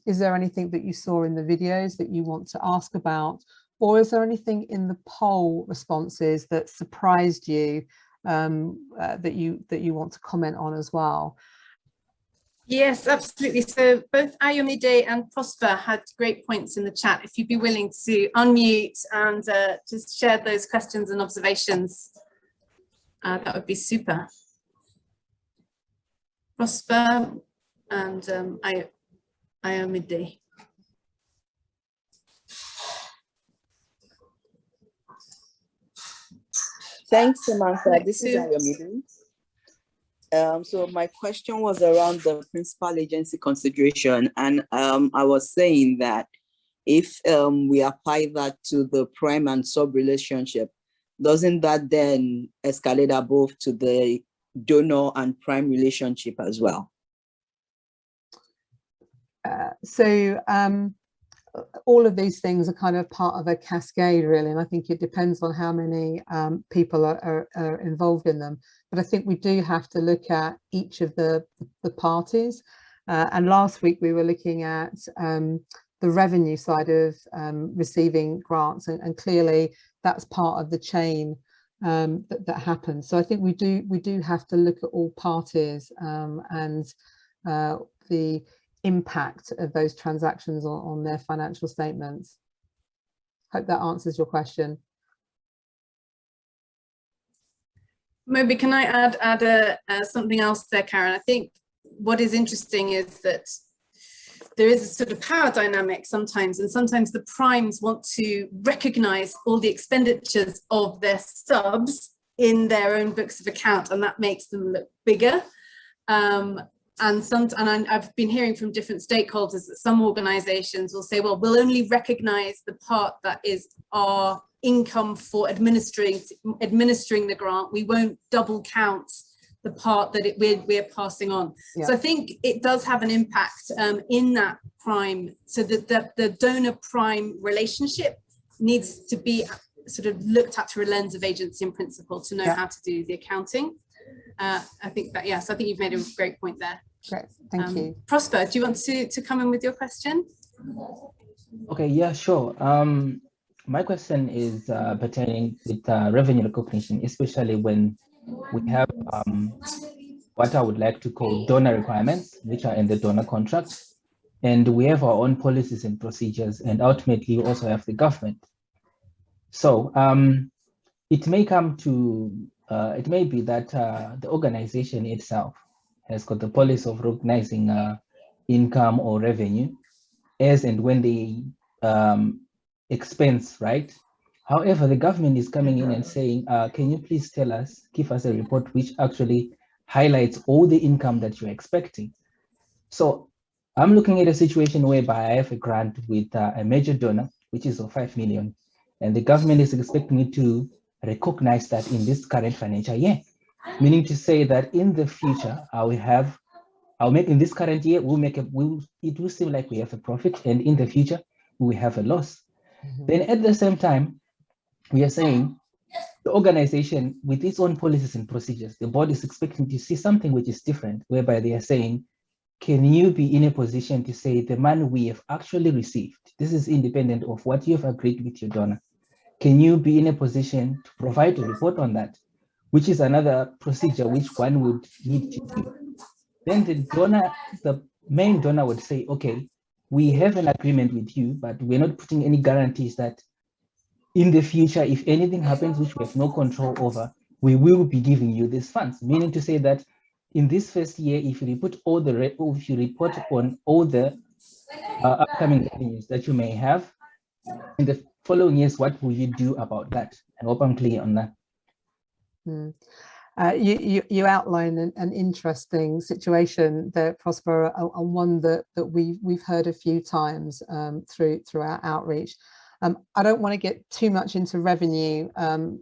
Is there anything that you saw in the videos that you want to ask about? Or is there anything in the poll responses that surprised you, that you want to comment on as well? Yes, absolutely. So both Ayomide and Prosper had great points in the chat. If you'd be willing to unmute and just share those questions and observations, that would be super. Prosper and Ayomide. Thanks, Samantha. This is Ayomide. So my question was around the principal agency consideration, and I was saying that if we apply that to the prime and sub relationship, doesn't that then escalate above to the donor and prime relationship as well? All of these things are kind of part of a cascade, really, and I think it depends on how many people are involved in them. But I think we do have to look at each of the parties. And last week we were looking at the revenue side of receiving grants, and clearly that's part of the chain that happens. So I think we do have to look at all parties and the impact of those transactions on their financial statements. Hope that answers your question. Maybe can I add something else there, Karen? I think what is interesting is that there is a sort of power dynamic sometimes, and sometimes the primes want to recognize all the expenditures of their subs in their own books of account, and that makes them look bigger. And I've been hearing from different stakeholders that some organizations will say, well, we'll only recognize the part that is our income for administering the grant. We won't double count the part that we're passing on. Yeah. So I think it does have an impact in that prime, so that the donor prime relationship needs to be sort of looked at through a lens of agency in principle to know how to do the accounting. I think that, yes, I think you've made a great point there. Great, thank you. Prosper, do you want to come in with your question? Okay, yeah, sure. My question is pertaining with revenue recognition, especially when we have what I would like to call donor requirements, which are in the donor contract, and we have our own policies and procedures, and ultimately we also have the government. So it may come to, it may be that the organization itself has got the policy of recognizing income or revenue as and when they expense, right? However, the government is coming in and saying, can you please tell us, give us a report which actually highlights all the income that you're expecting. So I'm looking at a situation whereby I have a grant with a major donor, which is of 5 million, and the government is expecting me to recognize that in this current financial year, meaning to say that in the future, I'll make in this current year, it will seem like we have a profit, and in the future, we have a loss. Mm-hmm. Then at the same time, we are saying the organization with its own policies and procedures, the board is expecting to see something which is different, whereby they are saying, can you be in a position to say the money we have actually received, this is independent of what you have agreed with your donor, can you be in a position to provide a report on that, which is another procedure which one would need to do. Then the main donor would say, okay, we have an agreement with you, but we're not putting any guarantees that in the future, if anything happens which we have no control over, we will be giving you these funds. Meaning to say that in this first year, if you report on all the upcoming revenues that you may have, in the following years, what will you do about that? I hope I'm clear on that. You outline an interesting situation there, Prosper, and one that we've heard a few times through our outreach. I don't want to get too much into revenue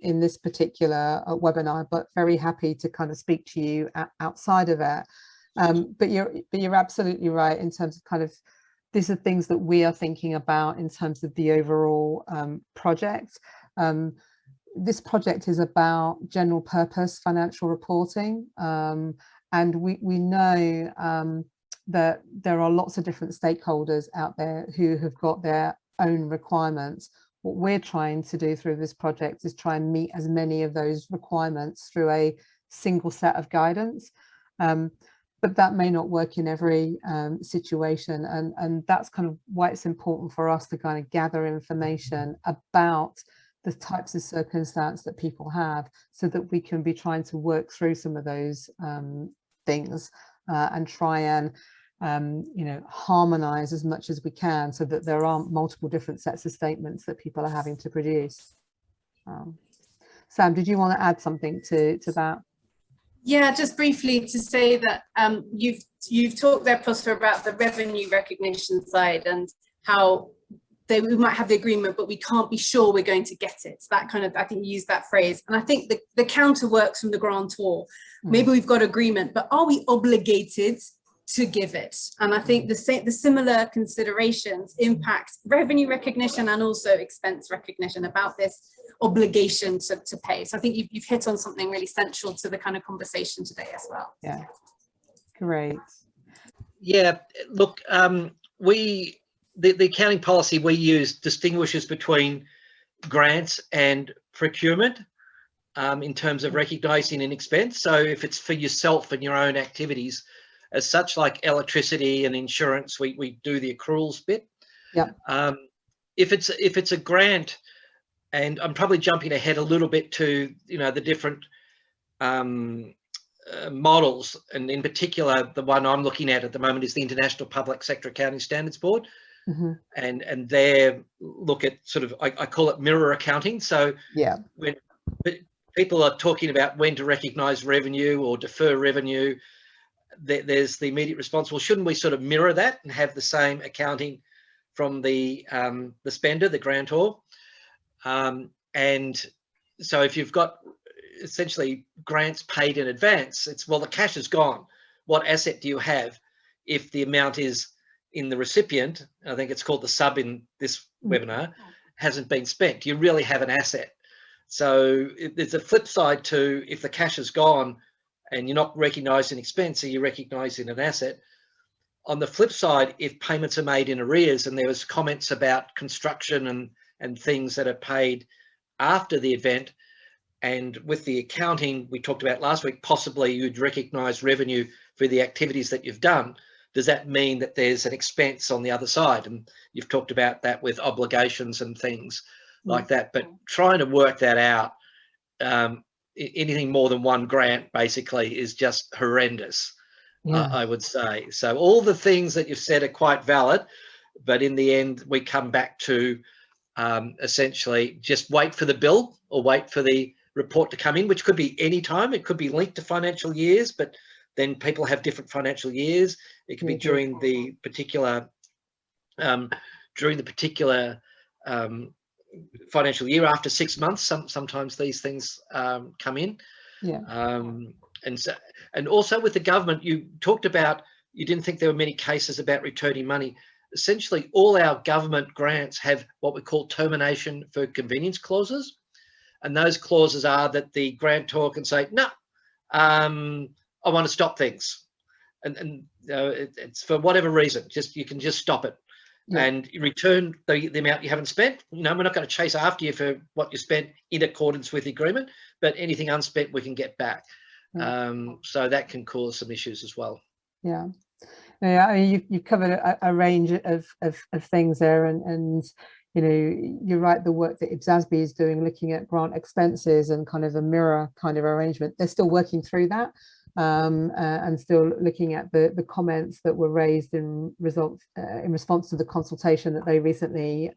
in this particular webinar, but very happy to kind of speak to you outside of it. But you're absolutely right in terms of kind of, these are things that we are thinking about in terms of the overall project. This project is about general purpose financial reporting, and we know that there are lots of different stakeholders out there who have got their own requirements. What we're trying to do through this project is try and meet as many of those requirements through a single set of guidance. But that may not work in every situation. And that's kind of why it's important for us to kind of gather information about the types of circumstance that people have, so that we can be trying to work through some of those things and try and harmonize as much as we can, so that there aren't multiple different sets of statements that people are having to produce. Sam, did you want to add something to that? Yeah, just briefly to say that you've talked there, Prosper, about the revenue recognition side and how we might have the agreement, but we can't be sure we're going to get it. So that kind of, I think you used that phrase. And I think the counter works from the grantor. Maybe we've got agreement, but are we obligated to give it? And I think the similar considerations impact revenue recognition and also expense recognition about this obligation to pay. So I think you've hit on something really central to the kind of conversation today as well. Yeah, great. Yeah, look, the accounting policy we use distinguishes between grants and procurement in terms of recognising an expense. So if it's for yourself and your own activities, as such, like electricity and insurance, we do the accruals bit. Yeah. If it's a grant, and I'm probably jumping ahead a little bit to the different models, and in particular the one I'm looking at the moment is the International Public Sector Accounting Standards Board. Mm-hmm. And they look at sort of, I call it mirror accounting. So yeah, when people are talking about when to recognise revenue or defer revenue, there's the immediate response, well, shouldn't we sort of mirror that and have the same accounting from the spender, the grantor? And so if you've got essentially grants paid in advance, it's, well, the cash is gone. What asset do you have if the amount is in the recipient, I think it's called the sub in this webinar, hasn't been spent? You really have an asset. So there's a flip side to, if the cash is gone and you're not recognising expense, so you're recognising an asset. On the flip side, if payments are made in arrears, and there was comments about construction and things that are paid after the event, and with the accounting we talked about last week, possibly you'd recognise revenue for the activities that you've done. Does that mean that there's an expense on the other side? And you've talked about that with obligations and things like that, but trying to work that out, anything more than one grant basically is just horrendous, I would say. So all the things that you've said are quite valid, but in the end, we come back to essentially just wait for the bill or wait for the report to come in, which could be any time. It could be linked to financial years, but then people have different financial years. It could be during the particular financial year after 6 months. Sometimes these things come in. And also with the government, you talked about, you didn't think there were many cases about returning money. Essentially, all our government grants have what we call termination for convenience clauses. And those clauses are that the grantor can say, no, I want to stop things. And it's for whatever reason, you can just stop it. And you return the amount you haven't spent. We're not going to chase after you for what you spent in accordance with the agreement, but anything unspent we can get back. So that can cause some issues as well. Yeah, I mean, you've covered a range of things there, and you're right. The work that IBSASB is doing, looking at grant expenses and kind of a mirror kind of arrangement, they're still working through that. And still looking at the comments that were raised in response to the consultation that they recently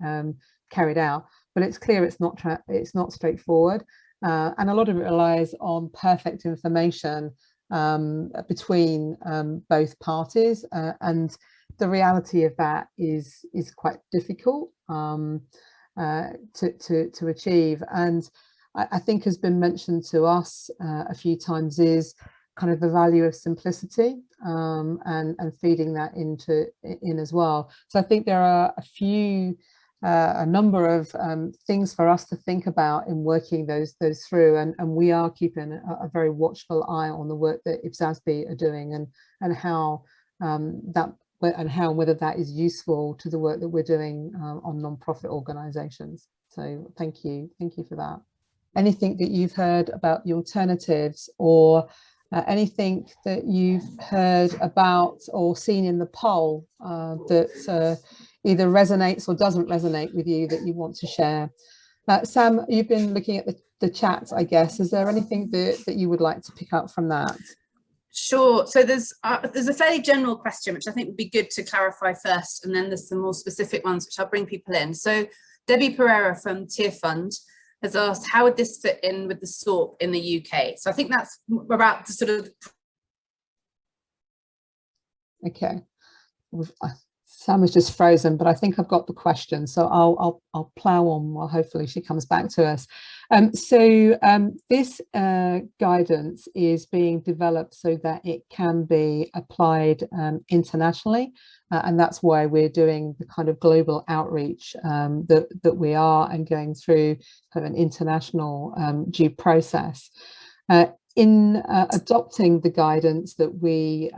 carried out. But it's clear it's not straightforward, and a lot of it relies on perfect information between both parties, and the reality of that is quite difficult to achieve. And I think has been mentioned to us a few times is kind of the value of simplicity, and feeding that in as well. So I think there are a number of things for us to think about in working those through, and we are keeping a very watchful eye on the work that IBSASB are doing, and how that and how and whether that is useful to the work that we're doing on non-profit organisations. So thank you for that. Anything that you've heard about the alternatives, or anything that you've heard about or seen in the poll that either resonates or doesn't resonate with you that you want to share? Sam, you've been looking at the chat, I guess. Is there anything that you would like to pick up from that? Sure. So there's a fairly general question, which I think would be good to clarify first, and then there's some more specific ones which I'll bring people in. So Debbie Pereira from Tier Fund has asked, how would this fit in with the SORP in the UK? So I think that's about the sort of... Okay. Sam is just frozen, but I think I've got the question, so I'll plow on while hopefully she comes back to us. This guidance is being developed so that it can be applied internationally, and that's why we're doing the kind of global outreach that we are, and going through kind of an international due process. In adopting the guidance that we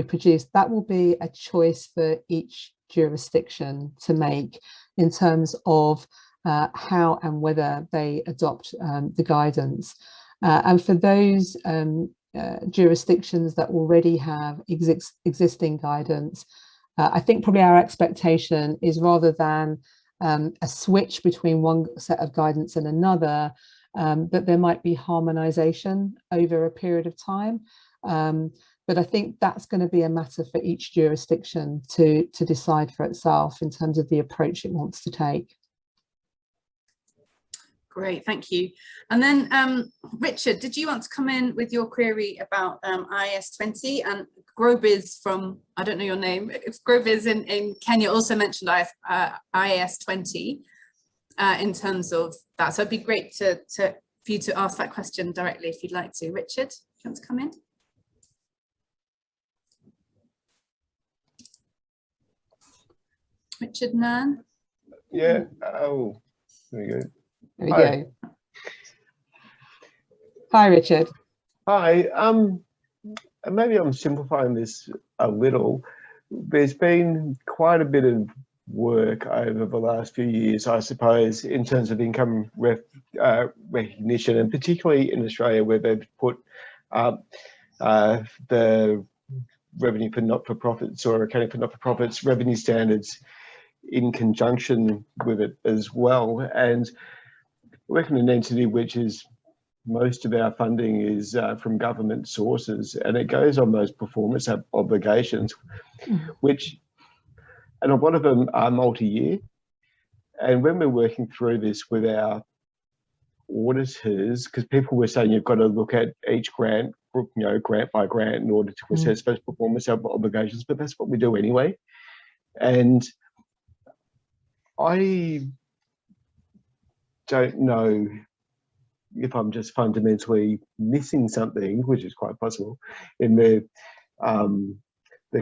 produce, that will be a choice for each jurisdiction to make in terms of how and whether they adopt the guidance. And for those jurisdictions that already have existing guidance, I think probably our expectation is, rather than a switch between one set of guidance and another, that there might be harmonization over a period of time. But I think that's going to be a matter for each jurisdiction to decide for itself in terms of the approach it wants to take. Great, thank you. And then Richard, did you want to come in with your query about IAS 20? And Grobiz from, I don't know your name, it's Grobiz in Kenya also mentioned IAS 20 in terms of that. So it'd be great for you to ask that question directly if you'd like to. Richard, do you want to come in? Richard Nairn? Yeah, oh, there we go. There we go. Hi, Richard. Hi, maybe I'm simplifying this a little. There's been quite a bit of work over the last few years, I suppose, in terms of income recognition, and particularly in Australia, where they've put the revenue for not-for-profits, or accounting for not-for-profits revenue standards in conjunction with it as well. And working in an entity which is, most of our funding is from government sources, and it goes on those performance obligations, which, and a lot of them are multi-year. And when we're working through this with our auditors, because people were saying you've got to look at each grant, you know, grant by grant in order to assess those performance obligations, but that's what we do anyway. And I don't know if I'm just fundamentally missing something, which is quite possible, in the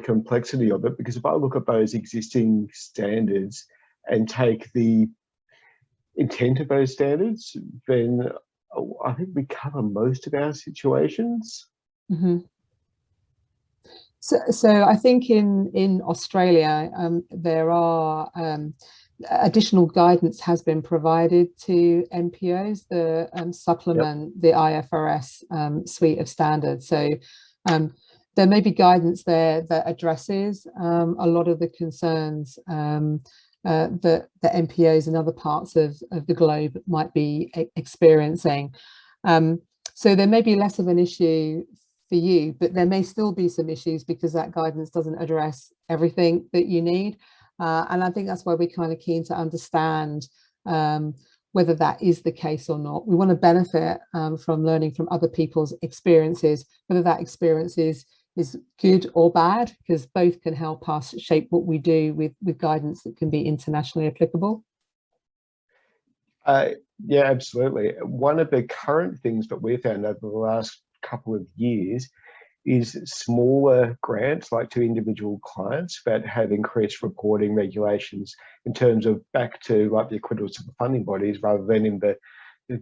complexity of it, because if I look at those existing standards and take the intent of those standards, then I think we cover most of our situations. Mm-hmm. So I think in Australia, there are additional guidance has been provided to NPOs to supplement the IFRS suite of standards. So there may be guidance there that addresses a lot of the concerns that the NPOs in other parts of the globe might be experiencing. So there may be less of an issue for you, but there may still be some issues because that guidance doesn't address everything that you need. And I think that's why we're kind of keen to understand whether that is the case or not. We want to benefit from learning from other people's experiences, whether that experience is good or bad, because both can help us shape what we do with guidance that can be internationally applicable. Yeah, absolutely. One of the current things that we've found over the last couple of years is smaller grants, like to individual clients, that have increased reporting regulations in terms of back to like the equivalence of the funding bodies rather than in the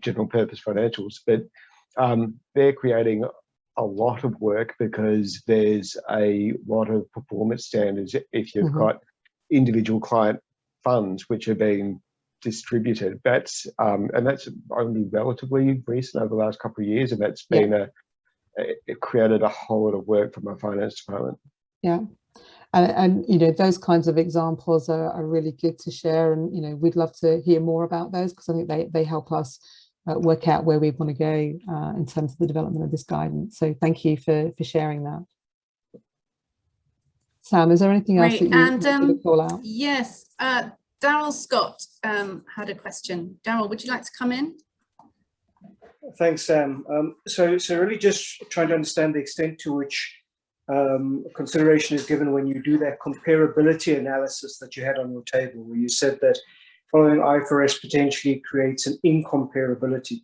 general purpose financials. But they're creating a lot of work because there's a lot of performance standards if you've got individual client funds which are being distributed. That's and that's only relatively recent over the last couple of years, and that's been it created a whole lot of work for my finance department. Yeah. And you know, those kinds of examples are really good to share, and you know, we'd love to hear more about those, because I think they help us work out where we want to go in terms of the development of this guidance. So thank you for sharing that. Sam, is there anything else that you wanted to call out? Yes, Daryl Scott had a question. Daryl, would you like to come in? Thanks, Sam. So really just trying to understand the extent to which consideration is given when you do that comparability analysis that you had on your table, where you said that following IFRS potentially creates an incomparability.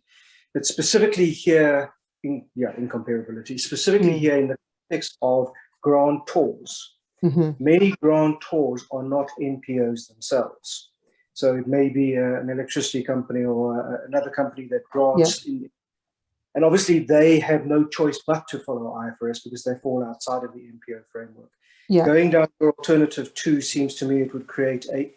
But specifically here, incomparability, specifically here in the context of grantors. Many grantors are not NPOs themselves. So it may be an electricity company or another company that grants and obviously they have no choice but to follow IFRS because they fall outside of the NPO framework. Going down to alternative 2 seems to me it would create a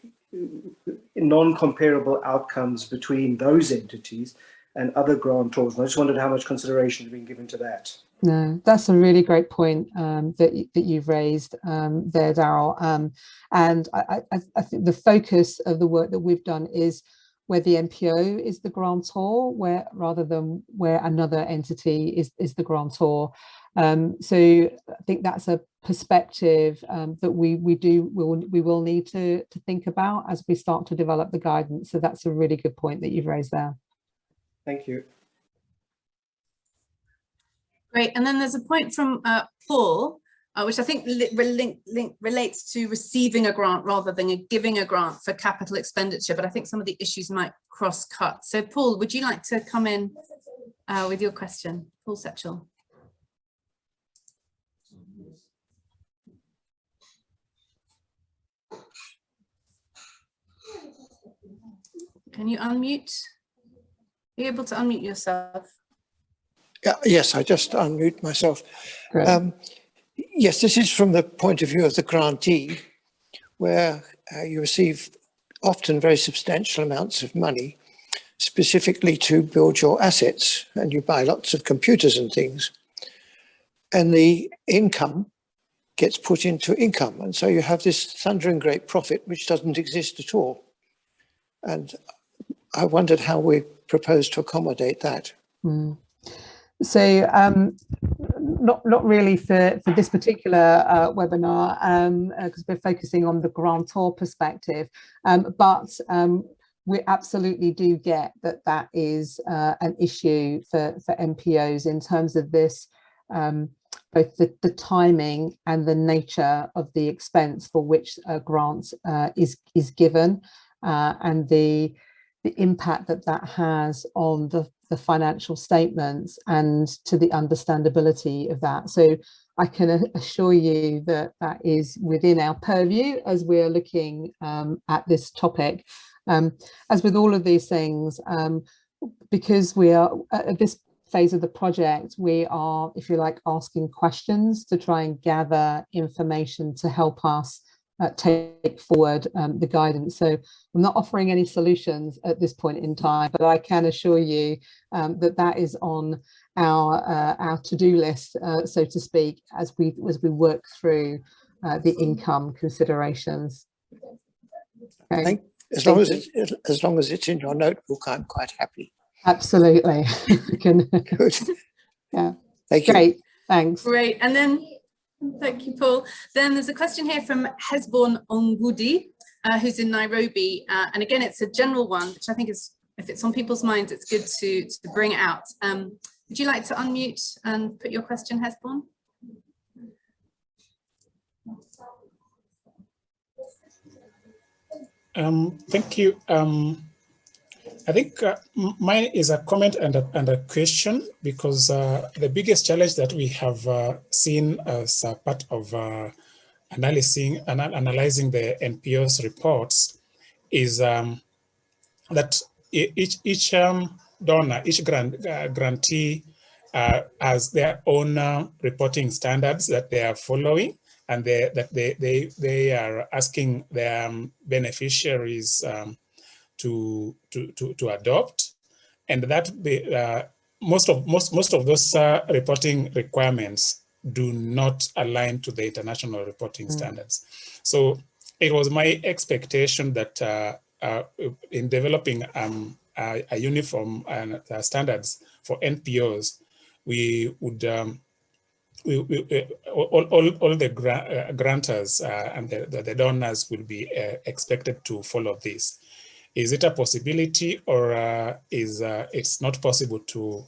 non-comparable outcomes between those entities and other grantors. And I just wondered how much consideration has been given to that. No, that's a really great point that you've raised there, Daryl. And I think the focus of the work that we've done is where the NPO is the grantor, rather than where another entity is the grantor. So I think that's a perspective that we will need to think about as we start to develop the guidance. So that's a really good point that you've raised there. Thank you. Great. And then there's a point from Paul, which I think relates to receiving a grant rather than giving a grant for capital expenditure. But I think some of the issues might cross-cut. So Paul, would you like to come in with your question? Paul Setchell. Can you unmute? Are you able to unmute yourself? Yes, I just unmute myself. Yes, this is from the point of view of the grantee, where you receive often very substantial amounts of money, specifically to build your assets, and you buy lots of computers and things. And the income gets put into income, and so you have this thundering great profit which doesn't exist at all. And I wondered how we propose to accommodate that. So not really for this particular webinar, because we're focusing on the grantor perspective, but we absolutely do get that is an issue for NPOs in terms of this, both the timing and the nature of the expense for which a grant is given, and the impact that has on the financial statements and to the understandability of that. So I can assure you that is within our purview as we're looking at this topic. As with all of these things, because we are at this phase of the project, we are, if you like, asking questions to try and gather information to help us take forward the guidance. So I'm not offering any solutions at this point in time, but I can assure you that is on our to-do list, so to speak, as we work through the income considerations. Okay. As long as it's in your notebook, I'm quite happy. Absolutely. Good. Yeah. Thank you. Great. Thanks. Great. And then, thank you, Paul. Then there's a question here from Hesbon Ongudi, who's in Nairobi. And again, it's a general one, which I think is, if it's on people's minds, it's good to bring it out. Would you like to unmute and put your question, Hesbon? Thank you. I think mine is a comment and a question, because the biggest challenge that we have seen as a part of analyzing the NPOs reports is that each donor, each grantee has their own reporting standards that they are following, and they are asking their beneficiaries to adopt, and that most of those reporting requirements do not align to the international reporting standards. So it was my expectation that in developing a uniform standards for NPOs, we would all the grantors and the donors will be expected to follow this. Is it a possibility, or is it's not possible to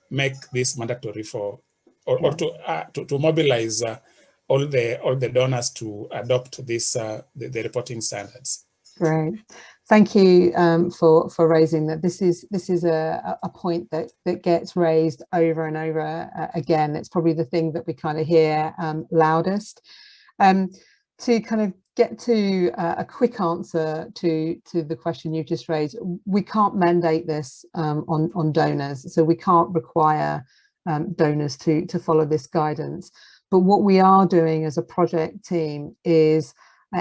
make this mandatory for, or to mobilize all the donors to adopt this the reporting standards? Great, thank you for raising that. This is a point that gets raised over and over again. It's probably the thing that we kind of hear loudest. To kind of get to a quick answer to the question you just raised, we can't mandate this on donors, so we can't require donors to follow this guidance. But what we are doing as a project team is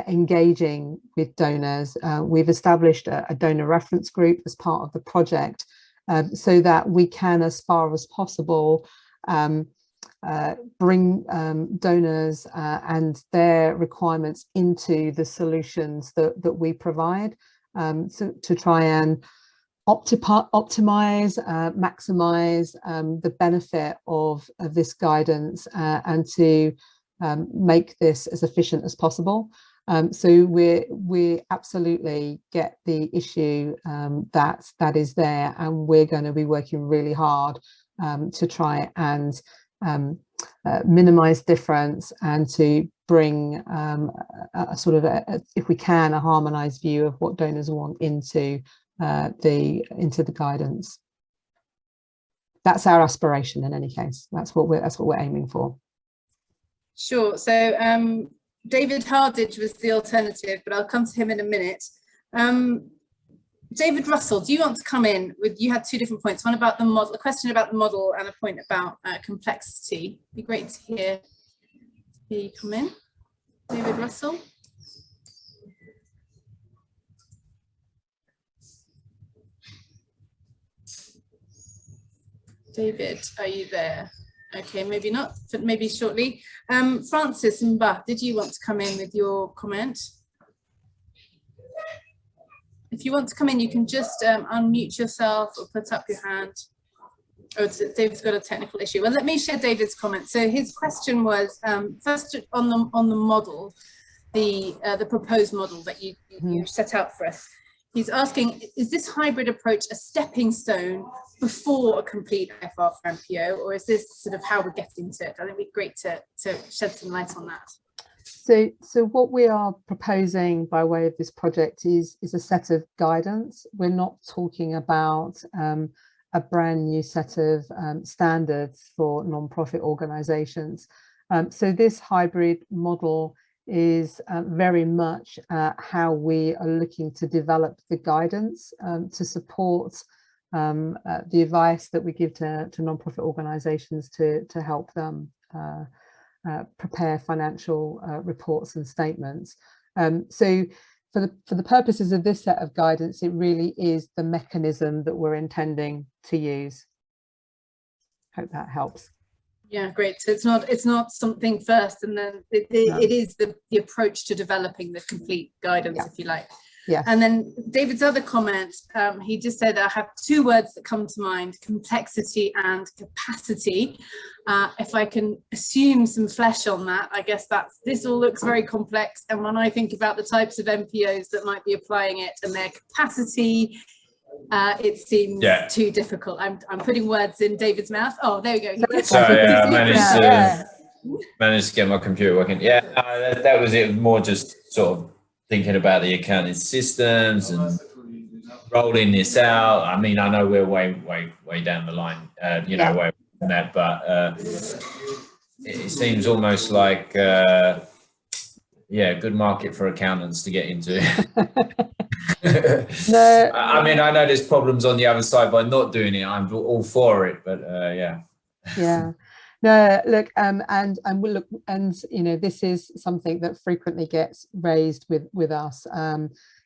engaging with donors. We've established a donor reference group as part of the project, so that we can, as far as possible, bring donors and their requirements into the solutions that we provide, so to try and optimize, maximize the benefit of this guidance, and to make this as efficient as possible. So we absolutely get the issue that is there, and we're going to be working really hard to try and minimize difference, and to bring a sort of if we can, a harmonized view of what donors want into the guidance. That's our aspiration in any case. That's what we're aiming for. Sure. So David Hardidge was the alternative, but I'll come to him in a minute. David Russell, do you want to come in with, you had two different points, one about the model, a question about the model, and a point about complexity. It'd be great to hear you come in. David Russell. David, are you there? Okay, maybe not, but maybe shortly. Francis Mba, did you want to come in with your comment? If you want to come in, you can just unmute yourself or put up your hand. Oh, David's got a technical issue. Well, let me share David's comment. So his question was, first on the model, the proposed model that you set out for us. He's asking, is this hybrid approach a stepping stone before a complete IFR for NPO, or is this sort of how we're getting to it? I think it'd be great to shed some light on that. So what we are proposing by way of this project is a set of guidance. We're not talking about a brand new set of standards for non-profit organisations. So this hybrid model is very much how we are looking to develop the guidance to support the advice that we give to non-profit organisations to help them prepare financial reports and statements. So for the purposes of this set of guidance, it really is the mechanism that we're intending to use. Hope that helps. Yeah, great. So it's not something first and then it is the approach to developing the complete guidance, if you like. Yeah. And then David's other comment, he just said, I have two words that come to mind: complexity and capacity. If I can assume some flesh on that, I guess this all looks very complex. And when I think about the types of NPOs that might be applying it and their capacity, it seems too difficult. I'm putting words in David's mouth. Oh, there we go. Sorry, I managed to get my computer working. Yeah, that was it. More just sort of thinking about the accounting systems and rolling this out. I mean, I know we're way down the line, way from that, but it seems almost like good market for accountants to get into. No, I mean, I know there's problems on the other side by not doing it. I'm all for it, but yeah. Yeah. No, look, and we'll look, and you know, this is something that frequently gets raised with us.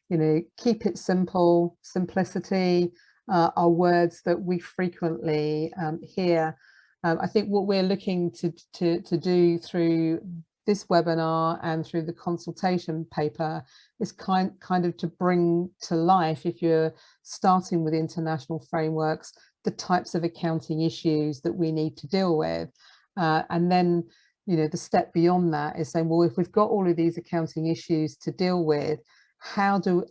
You know, keep it simple. Simplicity are words that we frequently hear. I think what we're looking to do through this webinar and through the consultation paper is kind of to bring to life, if you're starting with international frameworks, the types of accounting issues that we need to deal with. And then, you know, the step beyond that is saying, well, if we've got all of these accounting issues to deal with, you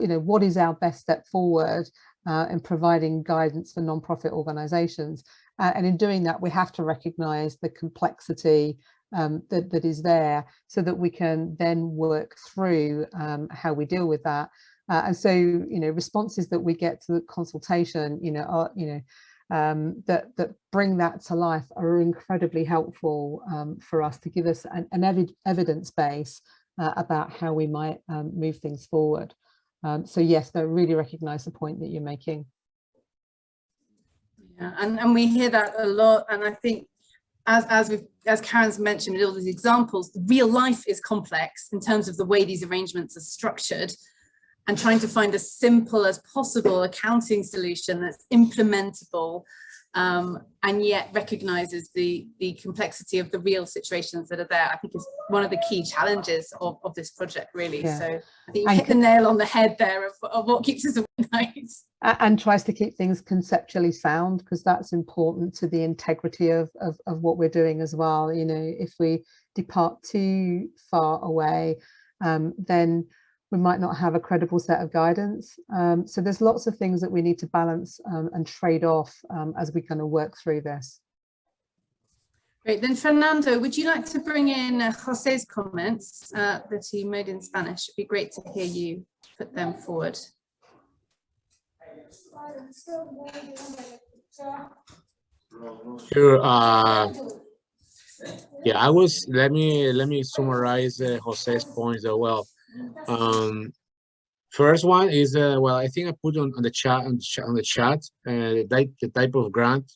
know, what is our best step forward in providing guidance for non-profit organizations? And in doing that, we have to recognize the complexity that is there, so that we can then work through how we deal with that. And so, you know, responses that we get to the consultation, you know, are, you know, that bring that to life are incredibly helpful for us to give us an evidence base about how we might move things forward. So yes, I really recognize the point that you're making. Yeah, and we hear that a lot, and I think as Karen's mentioned with all these examples, real life is complex in terms of the way these arrangements are structured, and trying to find as simple as possible accounting solution that's implementable and yet recognizes the complexity of the real situations that are there, I think is one of the key challenges of this project, really. Yeah. So I think you hit the nail on the head there of what keeps us awake at night. And tries to keep things conceptually sound, because that's important to the integrity of what we're doing as well. You know, if we depart too far away, then we might not have a credible set of guidance. So there's lots of things that we need to balance and trade off as we kind of work through this. Great, then Fernando, would you like to bring in José's comments that he made in Spanish? It'd be great to hear you put them forward. Sure. Yeah, let me summarize José's points as well. First one is well, I think I put on the chat the type of grant.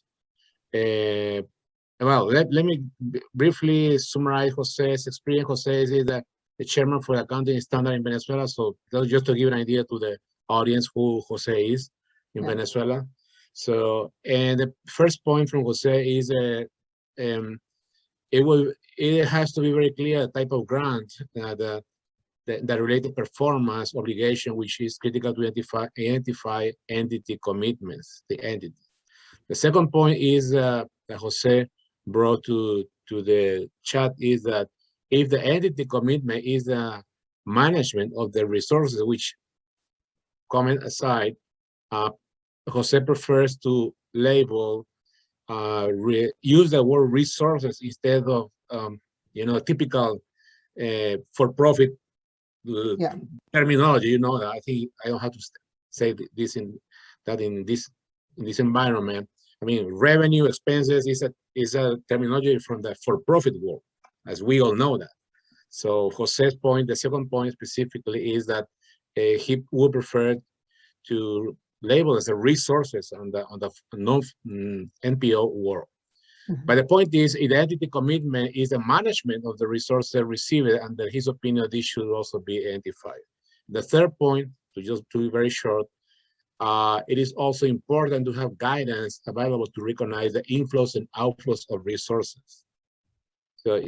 Well, let me briefly summarize José's experience. José is the chairman for the accounting standard in Venezuela, so just to give an idea to the audience who José is in Venezuela. So, and the first point from José is it has to be very clear the type of grant, the related performance obligation, which is critical to identify entity commitments, the entity. The second point is that José brought to the chat is that if the entity commitment is the management of the resources, which comment aside, José prefers to label, use the word resources instead of, you know, typical for-profit terminology. You know, I think I don't have to say this in this environment. I mean, revenue expenses is a terminology from the for-profit world, as we all know that. So José's point, the second point specifically, is that he would prefer to label as a resources on the non-NPO world. Mm-hmm. But the point is, identity commitment is the management of the resources received, and in his opinion, this should also be identified. The third point, to be very short, it is also important to have guidance available to recognize the inflows and outflows of resources. So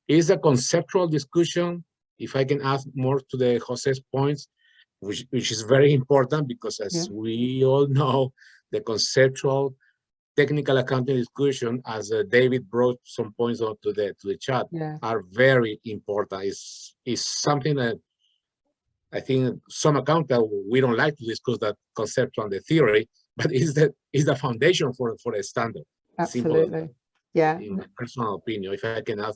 it's a conceptual discussion. If I can add more to the José's points, which is very important, because as we all know, the conceptual technical accounting discussion, as David brought some points onto the chat, are very important. It's something that I think some accountants, we don't like to discuss that concept on the theory, but is the foundation for a standard. Absolutely. Simple, in my personal opinion, if I can add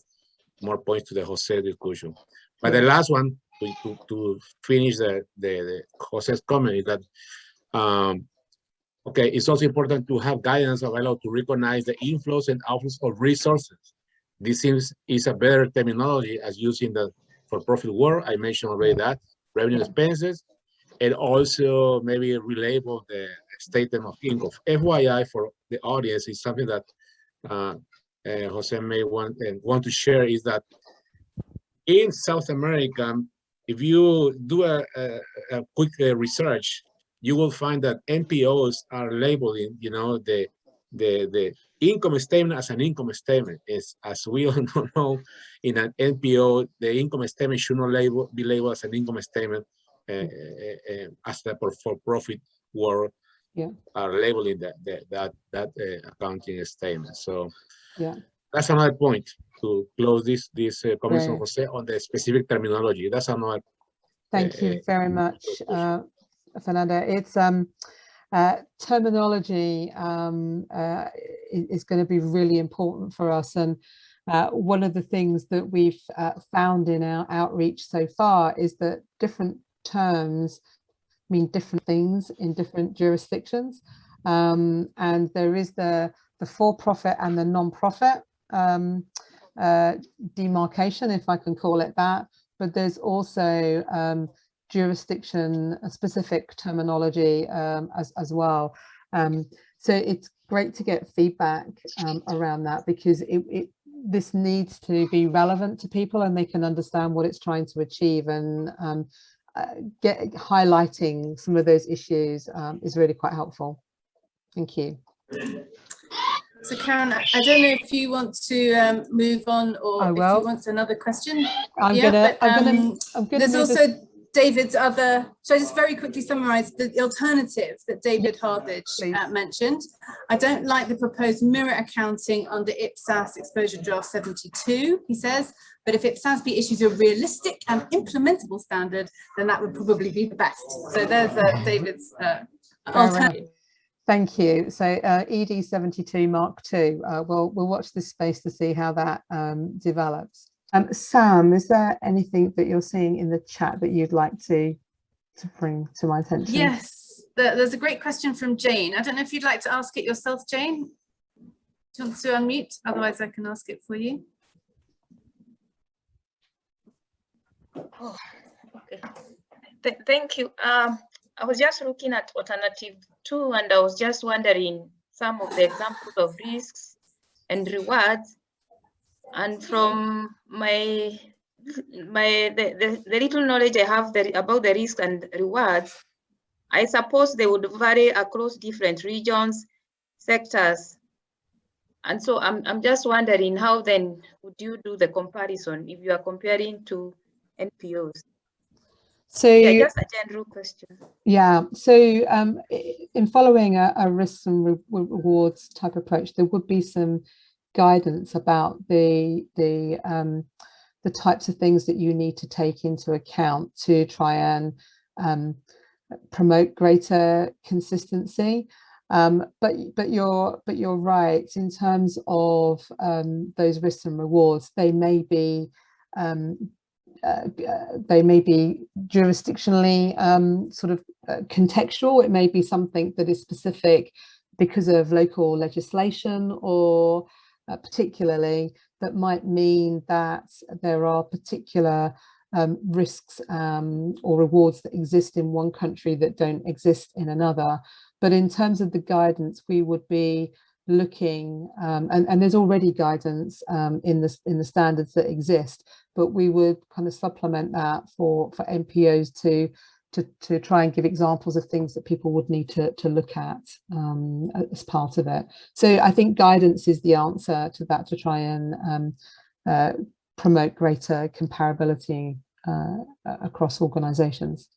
more points to the José discussion. But the last one, to finish the José's comment, is that okay, it's also important to have guidance available to recognize the inflows and outflows of resources. This is a better terminology as used in the for-profit world. I mentioned already that revenue expenses, and also maybe relabel the statement of income. FYI for the audience is something that Jose may want to share, is that in South America, if you do a quick research, you will find that NPOs are labeling, you know, the income statement as an income statement. Is, as we all know, in an NPO, the income statement should not be labeled as an income statement, as the for-profit world are labeling that accounting statement. So that's another point to close this comments on Jose on the specific terminology. That's another. Thank you very much, Fernando. It's terminology is going to be really important for us, and one of the things that we've found in our outreach so far is that different terms mean different things in different jurisdictions, and there is the for-profit and the non-profit demarcation, if I can call it that, but there's also jurisdiction specific terminology as well. So it's great to get feedback around that, because this needs to be relevant to people and they can understand what it's trying to achieve, and highlighting some of those issues is really quite helpful. Thank you. So Karen, I don't know if you want to move on, or if you want another question. I'm gonna there's also David's other, so I just very quickly summarize the alternative that David Harthage mentioned. I don't like the proposed mirror accounting under IPSAS exposure draft 72, he says, but if IPSASB issues a realistic and implementable standard, then that would probably be the best. So there's David's alternative. Thank you. So ED 72 Mark II, we'll watch this space to see how that develops. Sam, is there anything that you're seeing in the chat that you'd like to bring to my attention? Yes, there's a great question from Jane. I don't know if you'd like to ask it yourself, Jane. Do you want to unmute? Otherwise I can ask it for you. Oh, okay. Thank you. I was just looking at alternative 2, and I was just wondering some of the examples of risks and rewards. And from the little knowledge I have about the risks and rewards, I suppose they would vary across different regions, sectors. And so I'm just wondering, how then would you do the comparison if you are comparing to NPOs? So yeah, just a general question. Yeah, so in following a risks and rewards type approach, there would be some guidance about the types of things that you need to take into account to try and promote greater consistency. But you're right in terms of those risks and rewards. They may be jurisdictionally sort of contextual. It may be something that is specific because of local legislation, or particularly that might mean that there are particular risks or rewards that exist in one country that don't exist in another. But in terms of the guidance, we would be looking, and there's already guidance in the standards that exist, but we would kind of supplement that for NPOs to try and give examples of things that people would need to look at as part of it. So I think guidance is the answer to that, to try and promote greater comparability across organizations.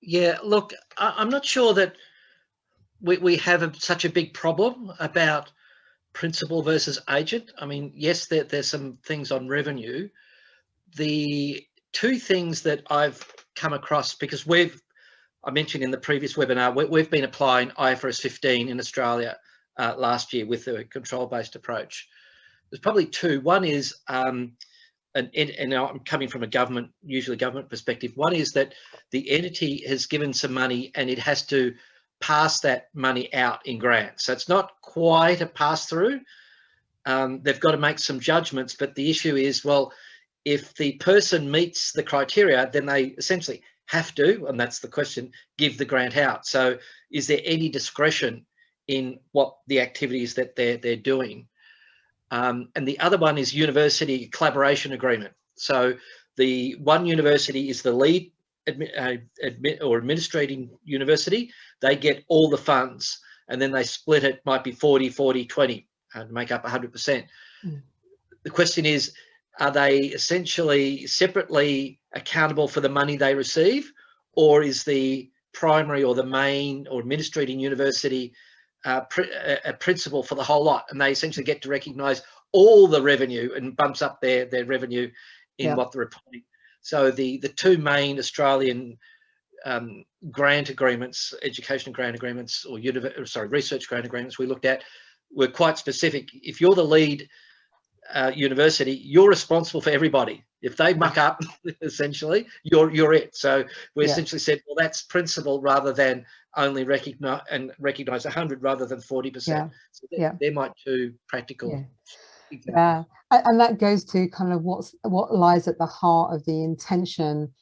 Yeah, look, I'm not sure that we have such a big problem about principal versus agent. I mean, yes, there's some things on revenue. The two things that I've come across, because I mentioned in the previous webinar, we've been applying IFRS 15 in Australia last year with the control-based approach. There's probably two. One is, and I'm coming from a government, usually government perspective. One is that the entity has given some money and it has to pass that money out in grants. So it's not quite a pass-through. They've got to make some judgments, but the issue is, well, if the person meets the criteria, then they essentially have to, and that's the question, give the grant out. So is there any discretion in what the activities that they're doing? And the other one is university collaboration agreement. So the one university is the lead administrating university. They get all the funds, and then they split it, might be 40, 40, 20 to make up 100%. The question is, are they essentially separately accountable for the money they receive, or is the primary or the main or administrating university a principal for the whole lot, and they essentially get to recognise all the revenue and bumps up their revenue in what they're reporting? So the two main Australian grant agreements, education grant agreements, or research grant agreements we looked at were quite specific. If you're the lead university, you're responsible for everybody. If they muck up, essentially, you're it. So we essentially said, well, that's principle rather than only recognize 100 rather than 40%. So they're my two practical examples. And that goes to kind of what lies at the heart of the intention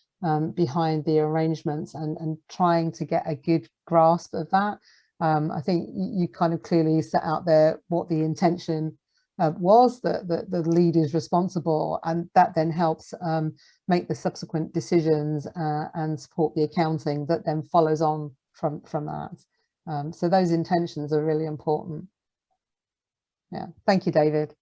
behind the arrangements, and trying to get a good grasp of that. I think you kind of clearly set out there what the intention was, that the lead is responsible, and that then helps make the subsequent decisions and support the accounting that then follows on from that. So those intentions are really important. Yeah, thank you, David.